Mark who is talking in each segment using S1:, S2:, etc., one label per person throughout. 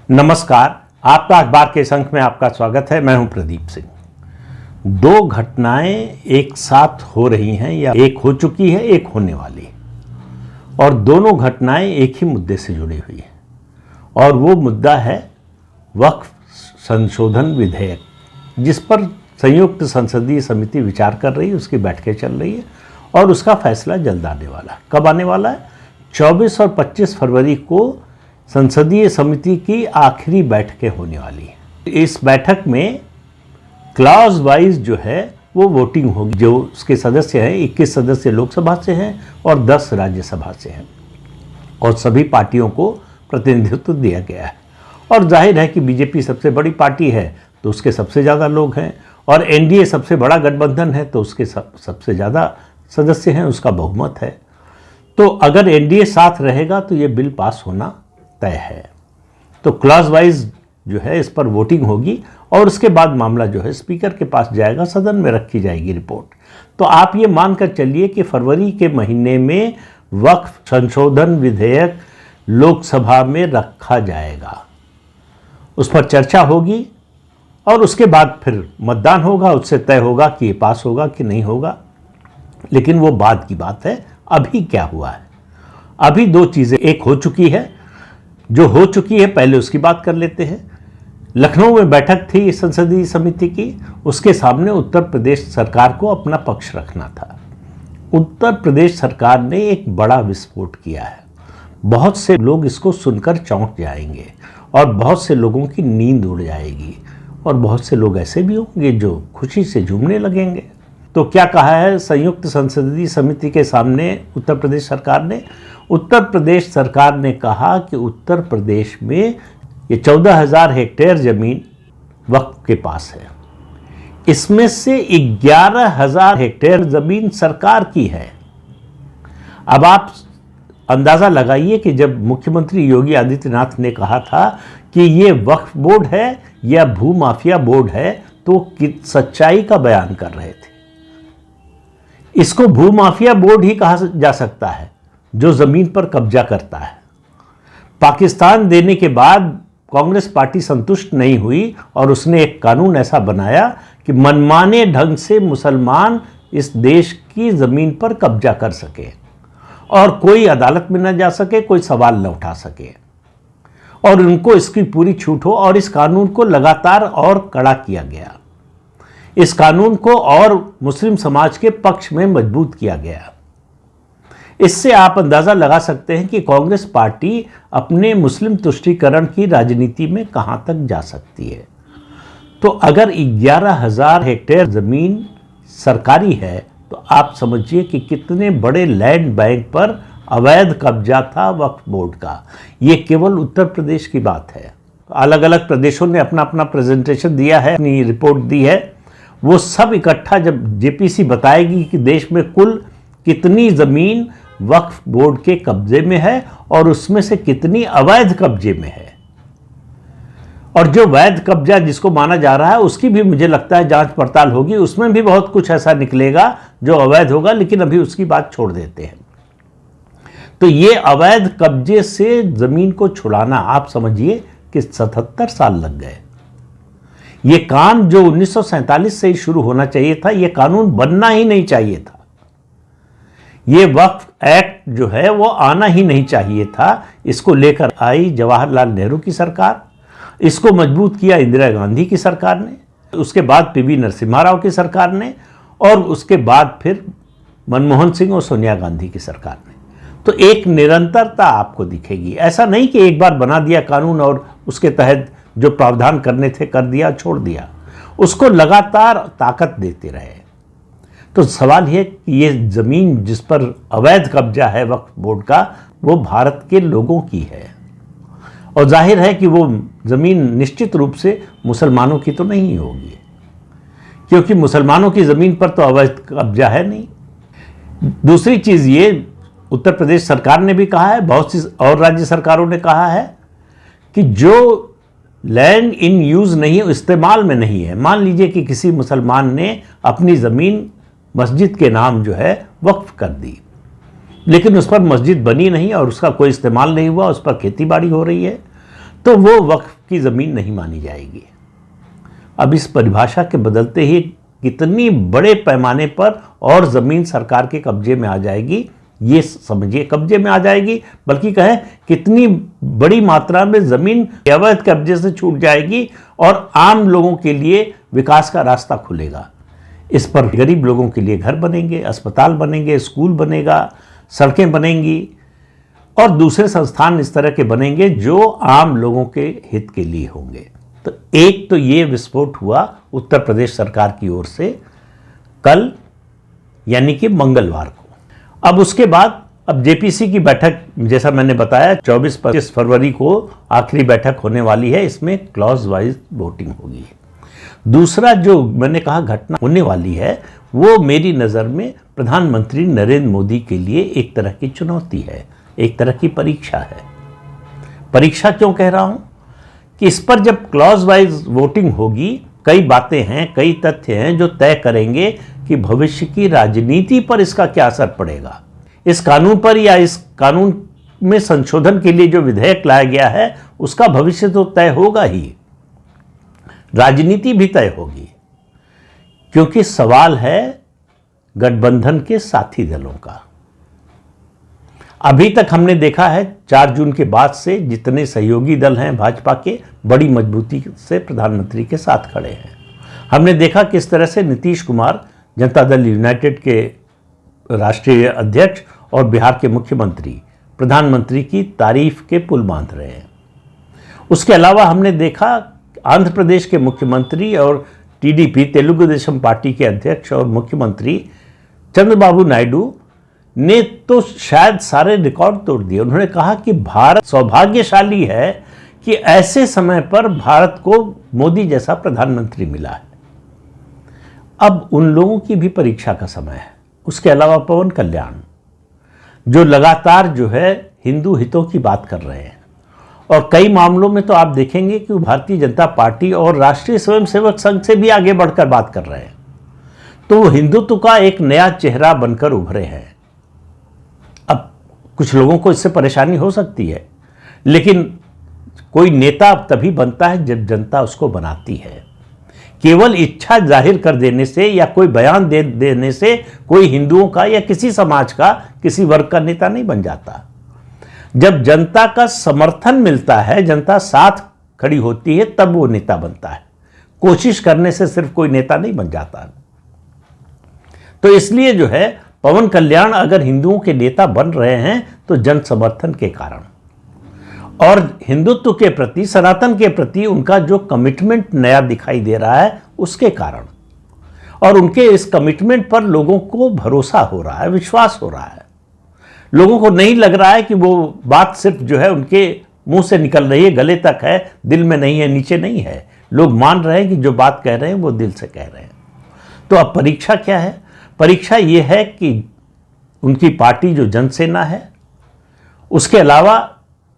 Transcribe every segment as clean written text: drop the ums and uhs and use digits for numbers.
S1: नमस्कार, आपका अखबार के इस अंक में आपका स्वागत है। मैं हूं प्रदीप सिंह। दो घटनाएं एक साथ हो रही हैं या एक हो चुकी है, एक होने वाली, और दोनों घटनाएं एक ही मुद्दे से जुड़ी हुई हैं और वो मुद्दा है वक्फ संशोधन विधेयक, जिस पर संयुक्त संसदीय समिति विचार कर रही है। उसकी बैठकें चल रही है और उसका फैसला जल्द आने वाला है। कब आने वाला है? 24 और 25 फरवरी को संसदीय समिति की आखिरी बैठकें होने वाली है। इस बैठक में क्लॉज वाइज जो है वो वोटिंग होगी। जो उसके सदस्य हैं, 21 सदस्य लोकसभा से हैं और 10 राज्यसभा से हैं और सभी पार्टियों को प्रतिनिधित्व दिया गया है। और जाहिर है कि बीजेपी सबसे बड़ी पार्टी है तो उसके सबसे ज़्यादा लोग हैं, और एनडीए सबसे बड़ा गठबंधन है तो उसके सबसे ज़्यादा सदस्य हैं, उसका बहुमत है। तो अगर एनडीए साथ रहेगा तो ये बिल पास होना तय है। तो क्लॉज वाइज जो है इस पर वोटिंग होगी और उसके बाद मामला जो है स्पीकर के पास जाएगा, सदन में रखी जाएगी रिपोर्ट। तो आप ये मानकर चलिए कि फरवरी के महीने में वक्फ संशोधन विधेयक लोकसभा में रखा जाएगा, उस पर चर्चा होगी और उसके बाद फिर मतदान होगा। उससे तय होगा कि ये पास होगा कि नहीं होगा। लेकिन वो बाद की बात है। अभी क्या हुआ है? अभी दो चीज़ें एक हो चुकी है। जो हो चुकी है पहले उसकी बात कर लेते हैं। लखनऊ में बैठक थी संसदीय समिति की। उसके सामने उत्तर प्रदेश सरकार को अपना पक्ष रखना था। उत्तर प्रदेश सरकार ने एक बड़ा विस्फोट किया है। बहुत से लोग इसको सुनकर चौंक जाएंगे और बहुत से लोगों की नींद उड़ जाएगी और बहुत से लोग ऐसे भी होंगे जो खुशी से झूमने लगेंगे। तो क्या कहा है संयुक्त संसदीय समिति के सामने उत्तर प्रदेश सरकार ने? उत्तर प्रदेश सरकार ने कहा कि उत्तर प्रदेश में ये 14,000 हेक्टेयर ज़मीन वक्फ के पास है। इसमें से 11,000 हेक्टेयर ज़मीन सरकार की है। अब आप अंदाज़ा लगाइए कि जब मुख्यमंत्री योगी आदित्यनाथ ने कहा था कि ये वक्फ बोर्ड है या भूमाफिया बोर्ड है, तो सच्चाई का बयान कर रहे थे। इसको भूमाफिया बोर्ड ही कहा जा सकता है जो ज़मीन पर कब्जा करता है। पाकिस्तान देने के बाद कांग्रेस पार्टी संतुष्ट नहीं हुई और उसने एक कानून ऐसा बनाया कि मनमाने ढंग से मुसलमान इस देश की ज़मीन पर कब्जा कर सके और कोई अदालत में न जा सके, कोई सवाल न उठा सके, और उनको इसकी पूरी छूट हो। और इस कानून को लगातार और कड़ा किया गया। इस कानून को और मुस्लिम समाज के पक्ष में मजबूत किया गया। इससे आप अंदाज़ा लगा सकते हैं कि कांग्रेस पार्टी अपने मुस्लिम तुष्टीकरण की राजनीति में कहां तक जा सकती है। तो अगर 11,000 हेक्टेयर ज़मीन सरकारी है तो आप समझिए कि कितने बड़े लैंड बैंक पर अवैध कब्जा था वक्फ बोर्ड का। ये केवल उत्तर प्रदेश की बात है। अलग अलग प्रदेशों ने अपना अपना प्रेजेंटेशन दिया है, अपनी रिपोर्ट दी है। वो सब इकट्ठा जब जेपीसी बताएगी कि देश में कुल कितनी ज़मीन वक्फ बोर्ड के कब्जे में है और उसमें से कितनी अवैध कब्जे में है, और जो वैध कब्जा जिसको माना जा रहा है उसकी भी मुझे लगता है जांच पड़ताल होगी। उसमें भी बहुत कुछ ऐसा निकलेगा जो अवैध होगा, लेकिन अभी उसकी बात छोड़ देते हैं। तो ये अवैध कब्जे से ज़मीन को छुड़ाना, आप समझिए कि 77 साल लग गए। ये काम जो 1947 से ही शुरू होना चाहिए था, ये कानून बनना ही नहीं चाहिए था। ये वक्फ एक्ट जो है वो आना ही नहीं चाहिए था। इसको लेकर आई जवाहरलाल नेहरू की सरकार, इसको मजबूत किया इंदिरा गांधी की सरकार ने, उसके बाद पीवी नरसिम्हा राव की सरकार ने, और उसके बाद फिर मनमोहन सिंह और सोनिया गांधी की सरकार ने। तो एक निरंतरता आपको दिखेगी। ऐसा नहीं कि एक बार बना दिया कानून और उसके तहत जो प्रावधान करने थे कर दिया, छोड़ दिया। उसको लगातार ताकत देते रहे। तो सवाल है कि ये ज़मीन जिस पर अवैध कब्जा है वक्फ बोर्ड का, वो भारत के लोगों की है, और जाहिर है कि वो ज़मीन निश्चित रूप से मुसलमानों की तो नहीं होगी, क्योंकि मुसलमानों की ज़मीन पर तो अवैध कब्जा है नहीं। दूसरी चीज़ ये उत्तर प्रदेश सरकार ने भी कहा है, बहुत सी और राज्य सरकारों ने कहा है कि जो लैंड इन यूज़ नहीं है, इस्तेमाल में नहीं है। मान लीजिए कि किसी मुसलमान ने अपनी ज़मीन मस्जिद के नाम जो है वक्फ कर दी, लेकिन उस पर मस्जिद बनी नहीं और उसका कोई इस्तेमाल नहीं हुआ, उस पर खेती बाड़ी हो रही है, तो वो वक्फ की ज़मीन नहीं मानी जाएगी। अब इस परिभाषा के बदलते ही कितनी बड़े पैमाने पर और ज़मीन सरकार के कब्जे में आ जाएगी, ये समझिए। कब्जे में आ जाएगी, बल्कि कहें कितनी बड़ी मात्रा में ज़मीन अवैध कब्जे से छूट जाएगी और आम लोगों के लिए विकास का रास्ता खुलेगा। इस पर गरीब लोगों के लिए घर बनेंगे, अस्पताल बनेंगे, स्कूल बनेगा, सड़कें बनेंगी और दूसरे संस्थान इस तरह के बनेंगे जो आम लोगों के हित के लिए होंगे। तो एक तो ये विस्फोट हुआ उत्तर प्रदेश सरकार की ओर से कल, यानी कि मंगलवार को। अब उसके बाद अब जेपीसी की बैठक, जैसा मैंने बताया, 24-25 फरवरी को आखिरी बैठक होने वाली है। इसमें क्लॉज वाइज वोटिंग होगी। दूसरा जो मैंने कहा घटना होने वाली है, वो मेरी नज़र में प्रधानमंत्री नरेंद्र मोदी के लिए एक तरह की चुनौती है, एक तरह की परीक्षा है। परीक्षा क्यों कह रहा हूं कि इस पर जब क्लॉज वाइज वोटिंग होगी, कई बातें हैं, कई तथ्य हैं जो तय करेंगे कि भविष्य की राजनीति पर इसका क्या असर पड़ेगा। इस कानून पर या इस कानून में संशोधन के लिए जो विधेयक लाया गया है उसका भविष्य तो तय होगा ही, राजनीति भी तय होगी, क्योंकि सवाल है गठबंधन के साथी दलों का। अभी तक हमने देखा है 4 जून के बाद से जितने सहयोगी दल हैं भाजपा के, बड़ी मजबूती से प्रधानमंत्री के साथ खड़े हैं। हमने देखा किस तरह से नीतीश कुमार जनता दल यूनाइटेड के राष्ट्रीय अध्यक्ष और बिहार के मुख्यमंत्री प्रधानमंत्री की तारीफ के पुल बांध रहे हैं। उसके अलावा हमने देखा आंध्र प्रदेश के मुख्यमंत्री और टीडीपी तेलुगु देशम पार्टी के अध्यक्ष और मुख्यमंत्री चंद्रबाबू नायडू ने तो शायद सारे रिकॉर्ड तोड़ दिए। उन्होंने कहा कि भारत सौभाग्यशाली है कि ऐसे समय पर भारत को मोदी जैसा प्रधानमंत्री मिला है। अब उन लोगों की भी परीक्षा का समय है। उसके अलावा पवन कल्याण जो लगातार जो है हिंदू हितों की बात कर रहे हैं, और कई मामलों में तो आप देखेंगे कि भारतीय जनता पार्टी और राष्ट्रीय स्वयंसेवक संघ से भी आगे बढ़कर बात कर रहे हैं। तो वो हिंदुत्व का एक नया चेहरा बनकर उभरे हैं। अब कुछ लोगों को इससे परेशानी हो सकती है, लेकिन कोई नेता तभी बनता है जब जनता उसको बनाती है। केवल इच्छा जाहिर कर देने से या कोई बयान दे देने से कोई हिंदुओं का या किसी समाज का, किसी वर्ग का नेता नहीं बन जाता। जब जनता का समर्थन मिलता है, जनता साथ खड़ी होती है, तब वो नेता बनता है। कोशिश करने से सिर्फ कोई नेता नहीं बन जाता। तो इसलिए जो है पवन कल्याण अगर हिंदुओं के नेता बन रहे हैं तो जन समर्थन के कारण और हिंदुत्व के प्रति, सनातन के प्रति उनका जो कमिटमेंट नया दिखाई दे रहा है उसके कारण, और उनके इस कमिटमेंट पर लोगों को भरोसा हो रहा है, विश्वास हो रहा है। लोगों को नहीं लग रहा है कि वो बात सिर्फ जो है उनके मुंह से निकल रही है, गले तक है, दिल में नहीं है, नीचे नहीं है। लोग मान रहे हैं कि जो बात कह रहे हैं वो दिल से कह रहे हैं। तो अब परीक्षा क्या है? परीक्षा ये है कि उनकी पार्टी जो जनसेना है, उसके अलावा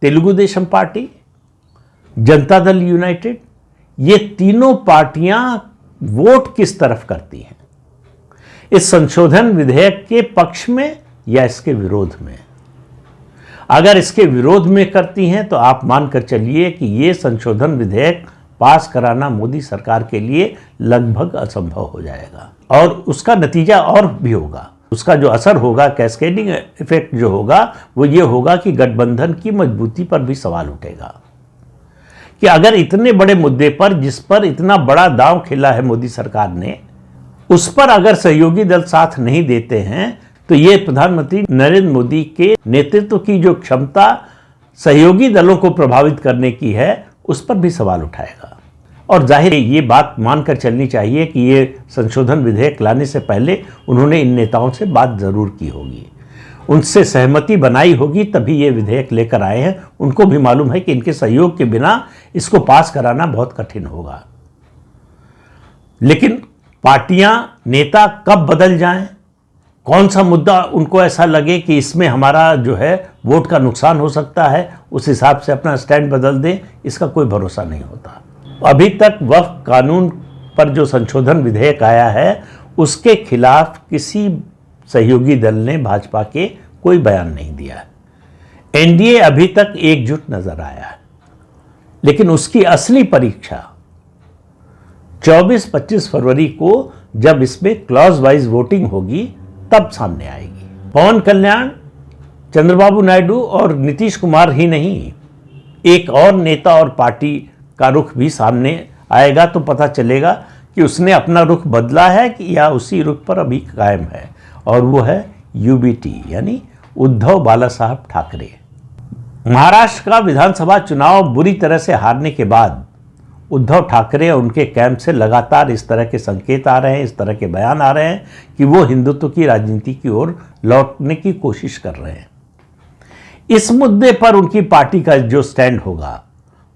S1: तेलुगु देशम पार्टी, जनता दल यूनाइटेड, ये तीनों पार्टियां वोट किस तरफ करती हैं, इस संशोधन विधेयक के पक्ष में या इसके विरोध में। अगर इसके विरोध में करती हैं तो आप मानकर चलिए कि ये संशोधन विधेयक पास कराना मोदी सरकार के लिए लगभग असंभव हो जाएगा, और उसका नतीजा और भी होगा। उसका जो असर होगा, कैस्केडिंग इफेक्ट जो होगा, वो ये होगा कि गठबंधन की मजबूती पर भी सवाल उठेगा कि अगर इतने बड़े मुद्दे पर, जिस पर इतना बड़ा दांव खेला है मोदी सरकार ने, उस पर अगर सहयोगी दल साथ नहीं देते हैं तो ये प्रधानमंत्री नरेंद्र मोदी के नेतृत्व की जो क्षमता सहयोगी दलों को प्रभावित करने की है, उस पर भी सवाल उठाएगा। और जाहिर है ये बात मानकर चलनी चाहिए कि ये संशोधन विधेयक लाने से पहले उन्होंने इन नेताओं से बात जरूर की होगी, उनसे सहमति बनाई होगी, तभी ये विधेयक लेकर आए हैं। उनको भी मालूम है कि इनके सहयोग के बिना इसको पास कराना बहुत कठिन होगा। लेकिन पार्टियां, नेता कब बदल जाएं, कौन सा मुद्दा उनको ऐसा लगे कि इसमें हमारा जो है वोट का नुकसान हो सकता है, उस हिसाब से अपना स्टैंड बदल दें, इसका कोई भरोसा नहीं होता। अभी तक वक्फ कानून पर जो संशोधन विधेयक आया है, उसके खिलाफ किसी सहयोगी दल ने, भाजपा के, कोई बयान नहीं दिया है। एनडीए अभी तक एकजुट नजर आया है, लेकिन उसकी असली परीक्षा 24-25 फरवरी को जब इसमें क्लॉज वाइज वोटिंग होगी तब सामने आएगी। पवन कल्याण, चंद्रबाबू नायडू और नीतीश कुमार ही नहीं, एक और नेता और पार्टी का रुख भी सामने आएगा तो पता चलेगा कि उसने अपना रुख बदला है कि या उसी रुख पर अभी कायम है, और वो है यूबीटी यानी उद्धव बाला साहब ठाकरे। महाराष्ट्र का विधानसभा चुनाव बुरी तरह से हारने के बाद उद्धव ठाकरे और उनके कैंप से लगातार इस तरह के संकेत आ रहे हैं, इस तरह के बयान आ रहे हैं कि वो हिंदुत्व की राजनीति की ओर लौटने की कोशिश कर रहे हैं। इस मुद्दे पर उनकी पार्टी का जो स्टैंड होगा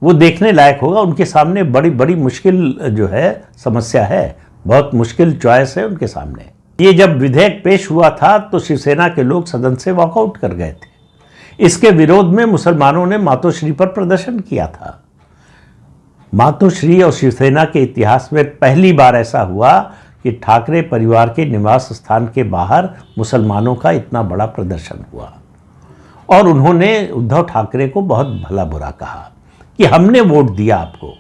S1: वो देखने लायक होगा। उनके सामने बड़ी बड़ी मुश्किल जो है समस्या है, बहुत मुश्किल चॉइस है उनके सामने। ये जब विधेयक पेश हुआ था तो शिवसेना के लोग सदन से वॉकआउट कर गए थे। इसके विरोध में मुसलमानों ने मातोश्री पर प्रदर्शन किया था। मातोश्री और शिवसेना के इतिहास में पहली बार ऐसा हुआ कि ठाकरे परिवार के निवास स्थान के बाहर मुसलमानों का इतना बड़ा प्रदर्शन हुआ और उन्होंने उद्धव ठाकरे को बहुत भला बुरा कहा कि हमने वोट दिया आपको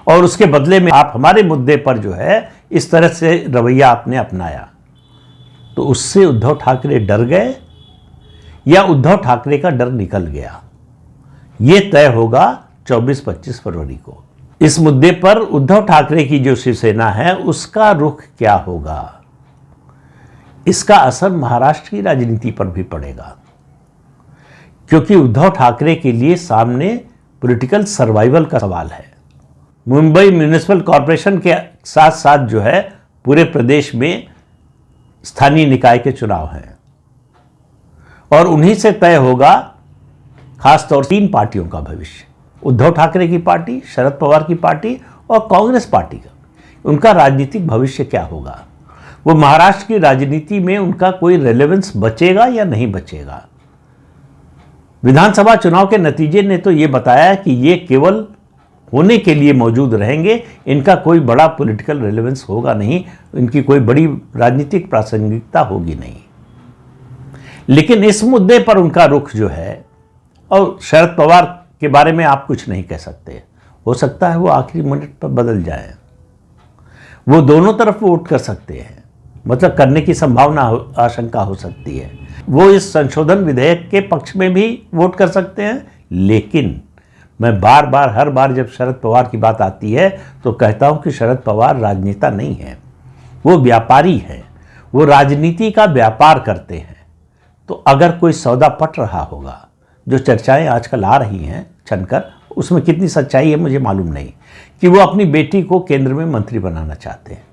S1: और उसके बदले में आप हमारे मुद्दे पर जो है इस तरह से रवैया आपने अपनाया। तो उससे उद्धव ठाकरे डर गए या उद्धव ठाकरे का डर निकल गया, ये तय होगा 24-25 फरवरी को। इस मुद्दे पर उद्धव ठाकरे की जो शिवसेना है उसका रुख क्या होगा, इसका असर महाराष्ट्र की राजनीति पर भी पड़ेगा, क्योंकि उद्धव ठाकरे के लिए सामने पॉलिटिकल सर्वाइवल का सवाल है। मुंबई म्युनिसिपल कॉरपोरेशन के साथ साथ जो है पूरे प्रदेश में स्थानीय निकाय के चुनाव हैं और उन्हीं से तय होगा खासतौर से 3 पार्टियों का भविष्य, उद्धव ठाकरे की पार्टी, शरद पवार की पार्टी और कांग्रेस पार्टी का। उनका राजनीतिक भविष्य क्या होगा, वो महाराष्ट्र की राजनीति में उनका कोई रेलेवेंस बचेगा या नहीं बचेगा। विधानसभा चुनाव के नतीजे ने तो ये बताया कि ये केवल होने के लिए मौजूद रहेंगे, इनका कोई बड़ा पॉलिटिकल रेलेवेंस होगा नहीं, इनकी कोई बड़ी राजनीतिक प्रासंगिकता होगी नहीं। लेकिन इस मुद्दे पर उनका रुख जो है, और शरद पवार के बारे में आप कुछ नहीं कह सकते, हो सकता है वो आखिरी मिनट पर बदल जाए, वो दोनों तरफ वोट कर सकते हैं, मतलब करने की संभावना आशंका हो सकती है। वो इस संशोधन विधेयक के पक्ष में भी वोट कर सकते हैं, लेकिन मैं बार बार हर बार जब शरद पवार की बात आती है तो कहता हूं कि शरद पवार राजनेता नहीं है, वो व्यापारी हैं, वो राजनीति का व्यापार करते हैं। तो अगर कोई सौदा पट रहा होगा, जो चर्चाएं आजकल आ रही हैं छनकर, उसमें कितनी सच्चाई है मुझे मालूम नहीं, कि वो अपनी बेटी को केंद्र में मंत्री बनाना चाहते हैं।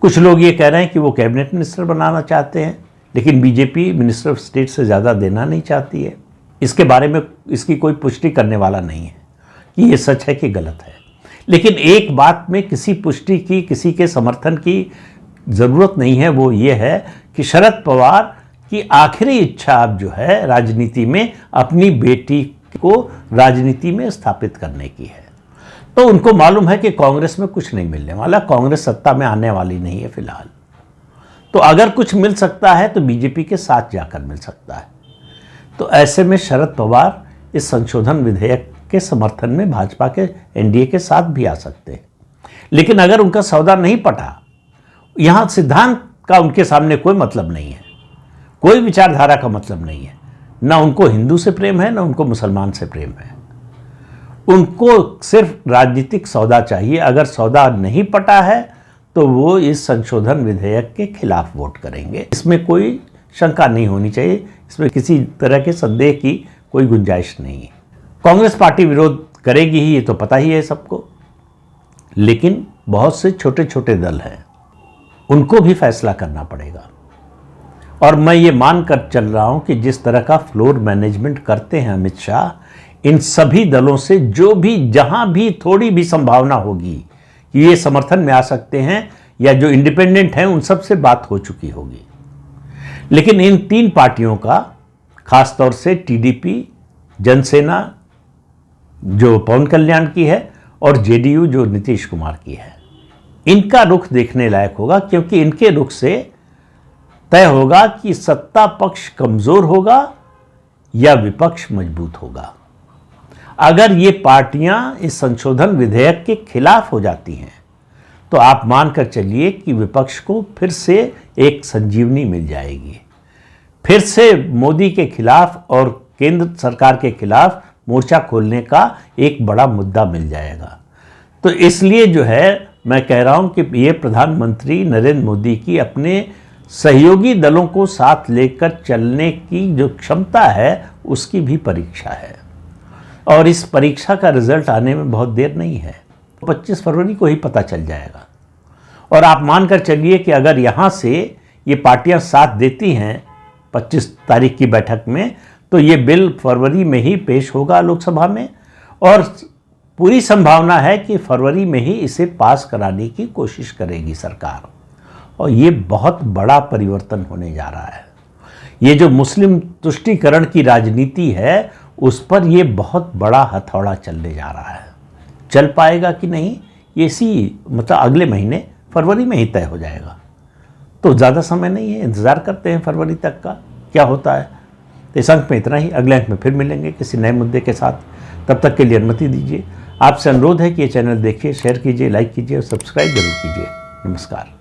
S1: कुछ लोग ये कह रहे हैं कि वो कैबिनेट मिनिस्टर बनाना चाहते हैं, लेकिन बीजेपी मिनिस्टर ऑफ स्टेट से ज़्यादा देना नहीं चाहती है। इसके बारे में इसकी कोई पुष्टि करने वाला नहीं है कि ये सच है कि गलत है। लेकिन एक बात में किसी पुष्टि की, किसी के समर्थन की ज़रूरत नहीं है, वो ये है कि शरद पवार की आखिरी इच्छा अब जो है राजनीति में अपनी बेटी को राजनीति में स्थापित करने की है। तो उनको मालूम है कि कांग्रेस में कुछ नहीं मिलने वाला, कांग्रेस सत्ता में आने वाली नहीं है फिलहाल। तो अगर कुछ मिल सकता है तो बीजेपी के साथ जाकर मिल सकता है। तो ऐसे में शरद पवार इस संशोधन विधेयक के समर्थन में भाजपा के एनडीए के साथ भी आ सकते हैं। लेकिन अगर उनका सौदा नहीं पटा, यहाँ सिद्धांत का उनके सामने कोई मतलब नहीं है, कोई विचारधारा का मतलब नहीं है, ना उनको हिंदू से प्रेम है ना उनको मुसलमान से प्रेम है, उनको सिर्फ राजनीतिक सौदा चाहिए। अगर सौदा नहीं पटा है तो वो इस संशोधन विधेयक के खिलाफ वोट करेंगे, इसमें कोई शंका नहीं होनी चाहिए, इसमें किसी तरह के संदेह की कोई गुंजाइश नहीं है। कांग्रेस पार्टी विरोध करेगी ही, ये तो पता ही है सबको, लेकिन बहुत से छोटे छोटे दल हैं, उनको भी फैसला करना पड़ेगा। और मैं ये मान कर चल रहा हूं कि जिस तरह का फ्लोर मैनेजमेंट करते हैं अमित शाह, इन सभी दलों से जो भी जहां भी थोड़ी भी संभावना होगी कि ये समर्थन में आ सकते हैं या जो इंडिपेंडेंट हैं, उन सब से बात हो चुकी होगी। लेकिन इन 3 पार्टियों का, खासतौर से टीडीपी, जनसेना जो पवन कल्याण की है और जेडीयू जो नीतीश कुमार की है, इनका रुख देखने लायक होगा, क्योंकि इनके रुख से तय होगा कि सत्ता पक्ष कमजोर होगा या विपक्ष मजबूत होगा। अगर ये पार्टियां इस संशोधन विधेयक के खिलाफ हो जाती हैं तो आप मानकर चलिए कि विपक्ष को फिर से एक संजीवनी मिल जाएगी, फिर से मोदी के खिलाफ और केंद्र सरकार के खिलाफ मोर्चा खोलने का एक बड़ा मुद्दा मिल जाएगा। तो इसलिए जो है मैं कह रहा हूं कि ये प्रधानमंत्री नरेंद्र मोदी की अपने सहयोगी दलों को साथ लेकर चलने की जो क्षमता है उसकी भी परीक्षा है, और इस परीक्षा का रिजल्ट आने में बहुत देर नहीं है। 25 फरवरी को ही पता चल जाएगा। और आप मानकर चलिए कि अगर यहाँ से ये पार्टियां साथ देती हैं 25 तारीख की बैठक में, तो ये बिल फरवरी में ही पेश होगा लोकसभा में, और पूरी संभावना है कि फरवरी में ही इसे पास कराने की कोशिश करेगी सरकार। और ये बहुत बड़ा परिवर्तन होने जा रहा है। ये जो मुस्लिम तुष्टीकरण की राजनीति है उस पर ये बहुत बड़ा हथौड़ा चलने जा रहा है। चल पाएगा कि नहीं, ये इसी मतलब अगले महीने फरवरी में ही तय हो जाएगा। तो ज़्यादा समय नहीं है, इंतज़ार करते हैं फरवरी तक का क्या होता है। तो इस अंक में इतना ही, अगले अंक में फिर मिलेंगे किसी नए मुद्दे के साथ। तब तक के लिए अनुमति दीजिए। आपसे अनुरोध है कि ये चैनल देखिए, शेयर कीजिए, लाइक कीजिए और सब्सक्राइब जरूर कीजिए। नमस्कार।